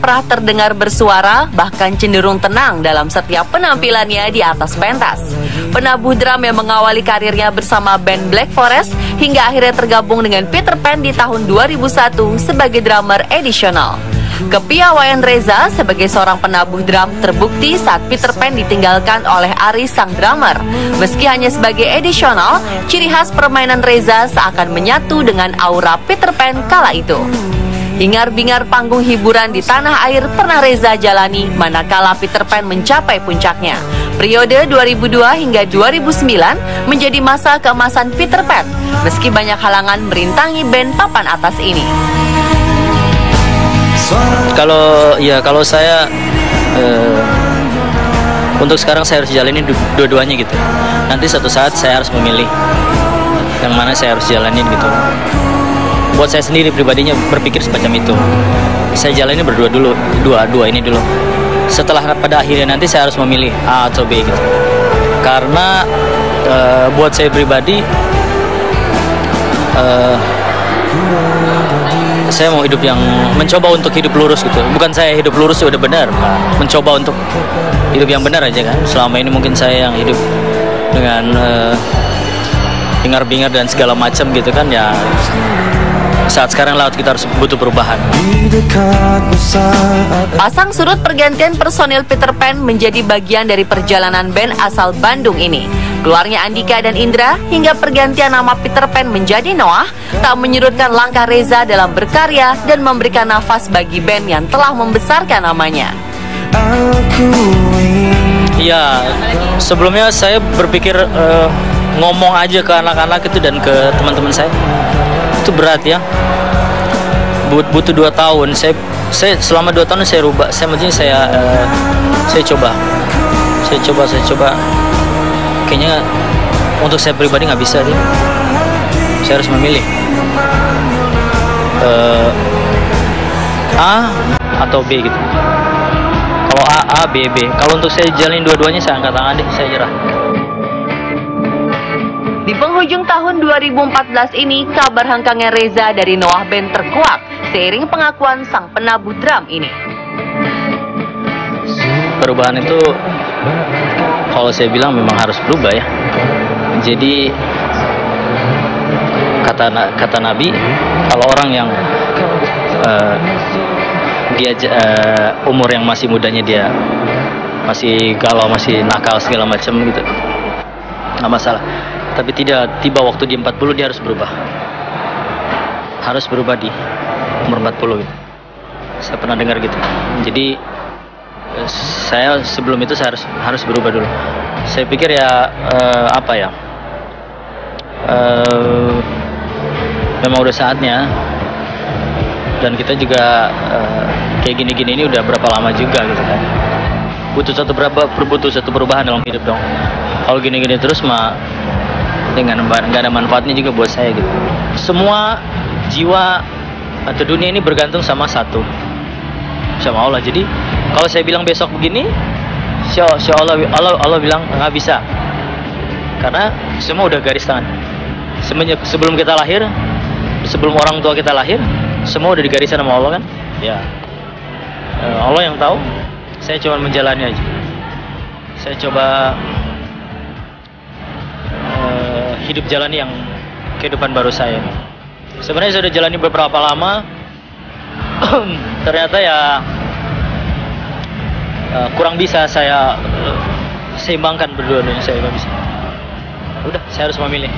pernah terdengar bersuara, bahkan cenderung tenang dalam setiap penampilannya di atas pentas. Penabuh drum yang mengawali karirnya bersama band Black Forest hingga akhirnya tergabung dengan Peter Pan di tahun 2001 sebagai drummer additional. Kepiawaian Reza sebagai seorang penabuh drum terbukti saat Peter Pan ditinggalkan oleh Aris sang drummer. Meski hanya sebagai additional, ciri khas permainan Reza seakan menyatu dengan aura Peter Pan kala itu. Hingar-bingar panggung hiburan di tanah air pernah Reza jalani manakala Peter Pan mencapai puncaknya. Periode 2002 hingga 2009 menjadi masa keemasan Peter Pan, meski banyak halangan merintangi band papan atas ini. Kalau saya untuk sekarang saya harus jalani dua-duanya gitu. Nanti suatu saat saya harus memilih yang mana saya harus jalanin gitu. Buat saya sendiri pribadinya berpikir semacam itu. Saya jalani berdua dulu, dua ini dulu. Setelah pada akhirnya nanti saya harus memilih A atau B gitu. Karena buat saya pribadi saya mau hidup yang mencoba untuk hidup lurus gitu. Bukan saya hidup lurus sudah benar, mencoba untuk hidup yang benar aja kan. Selama ini mungkin saya yang hidup dengan hingar-bingar dan segala macam gitu kan ya. Saat sekarang laut kita harus butuh perubahan. Pasang surut pergantian personil Peter Pan menjadi bagian dari perjalanan band asal Bandung ini. Keluarnya Andika dan Indra hingga pergantian nama Peter Pan menjadi Noah tak menyurutkan langkah Reza dalam berkarya dan memberikan nafas bagi band yang telah membesarkan namanya. Iya, sebelumnya saya berpikir ngomong aja ke anak-anak itu dan ke teman-teman saya itu berat ya. Butuh 2 tahun. Saya selama 2 tahun saya rubah. Saya coba. Kayaknya untuk saya pribadi nggak bisa deh. Saya harus memilih A atau B gitu. Kalau A, B. Kalau untuk saya jalin dua-duanya saya angkat tangan deh, saya nyerah. Di penghujung tahun 2014 ini, kabar hengkangnya Reza dari Noah Band terkuak seiring pengakuan sang penabuh drum ini. Perubahan itu kalau saya bilang memang harus berubah ya. Jadi kata Nabi, kalau orang yang umur yang masih mudanya dia masih galau, masih nakal segala macam gitu, nggak masalah. Tapi tidak tiba waktu di 40 dia harus berubah. Harus berubah di umur 40 gitu. Saya pernah dengar gitu. Jadi saya sebelum itu saya harus berubah dulu. Saya pikir ya memang udah saatnya. Dan kita juga kayak gini-gini ini udah berapa lama juga gitu kan. Butuh satu perubahan dalam hidup dong. Kalau gini-gini terus mah dengan nggak ada manfaatnya juga buat saya gitu. Semua jiwa atau dunia ini bergantung sama satu, sama Allah. Jadi kalau saya bilang besok begini, insya Allah bilang nggak bisa, karena semua udah garis tangan. Sebelum kita lahir, sebelum orang tua kita lahir, semua udah digarisin sama Allah kan. Ya Allah yang tahu. Saya cuma menjalani aja. Saya coba hidup jalani yang kehidupan baru saya. Sebenarnya saya sudah jalani beberapa lama. Ternyata ya kurang bisa saya seimbangkan berdua-duanya. Saya nggak bisa. Udah, saya harus memilih.